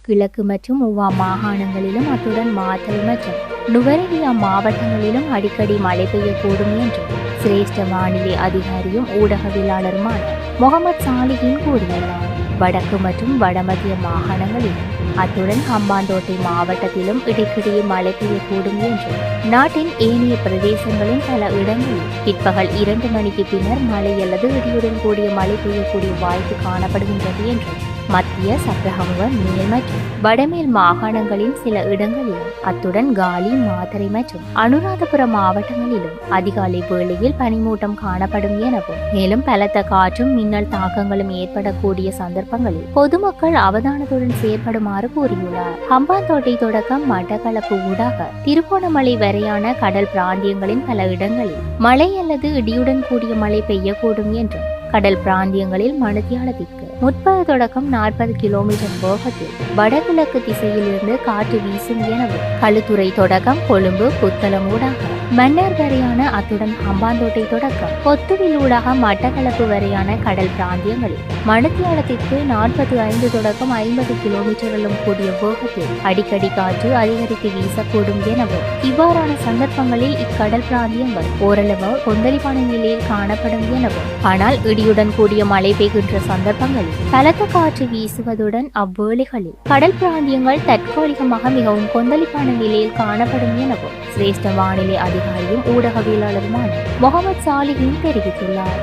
கிழக்கு மற்றும் உவா மாகாணங்களிலும் அத்துடன் மாத்தறை மற்றும் நுவரெலியா மாவட்டங்களிலும் அடிக்கடி மழை பெய்யக்கூடும் என்று சிரேஷ்ட வானிலை அதிகாரியும் ஊடகவியலாளருமான முகமது சாலிஹின் கூறியுள்ளார். வடக்கு மற்றும் வடமத்திய மாகாணங்களிலும் அத்துடன் ஹம்பாந்தோட்டை மாவட்டத்திலும் இடைக்கிடையே மழை பெய்யக்கூடும் என்று நாட்டின் ஏனைய பிரதேசங்களின் பல இடங்களில் பிற்பகல் 2 மணிக்கு பின்னர் மழை அல்லது இடியுடன் கூடிய மழை பெய்யக்கூடிய வாய்ப்பு காணப்படுகின்றது என்று மத்திய சப்ரஹமுவ மேல் மற்றும் வடமேல் மாகாணங்களின் சில இடங்களிலும் அத்துடன் காலி, மாத்தறை மற்றும் அனுராதபுரம் மாவட்டங்களிலும் அதிகாலை வேளையில் பனிமூட்டம் காணப்படும் எனவும் மேலும் பலத்த காற்றும் மின்னல் தாக்கங்களும் ஏற்படக்கூடிய சந்தர்ப்பங்களில் பொதுமக்கள் அவதானத்துடன் செயற்படுமாறு கூறியுள்ளார். ஹம்பாந்தோட்டை தொடக்கம் மட்டக்களப்பு ஊடாக திருகோணமலை வரையான கடல் பிராந்தியங்களின் பல இடங்களில் மழை அல்லது இடியுடன் கூடிய மழை பெய்யக்கூடும் என்றும் கடல் பிராந்தியங்களில் மணித்தியாலத்திற்கு 30 தொடக்கம் 40 கிலோமீட்டர் வேகத்தில் வடகிழக்கு திசையில் இருந்து காற்று வீசும் எனவும் களுத்துறை தொடக்கம் கொழும்பு, புத்தளம் ஊடாக மன்னார் வரையான அத்துடன் ஹம்பாந்தோட்டை தொடக்கம் பொத்துவில் ஊடாக மட்டக்களப்பு வரையான கடல் பிராந்தியங்களில் மணித்தியாலத்திற்கு 45 தொடக்கம் 50 கிலோமீட்டர்களும் கூடிய வேகத்தில் அடிக்கடி காற்று அதிகரித்து வீசக்கூடும் எனவும் இவ்வாறான சந்தர்ப்பங்களில் இக்கடல் பிராந்தியங்கள் ஓரளவு கொந்தளிப்பான நிலையில் காணப்படும் எனவும் ஆனால் இடியுடன் கூடிய மழை பெய்கின்ற சந்தர்ப்பங்களில் பலத்த காற்று வீசுவதுடன் அவ்வேளைகளில் கடல் பிராந்தியங்கள் தற்காலிகமாக மிகவும் கொந்தளிப்பான நிலையில் காணப்படும் எனவும் சிரேஷ்ட வானிலை அதிகாரியும் ஊடகவியலாளருமான முகமது சாலிஹின் தெரிவித்துள்ளார்.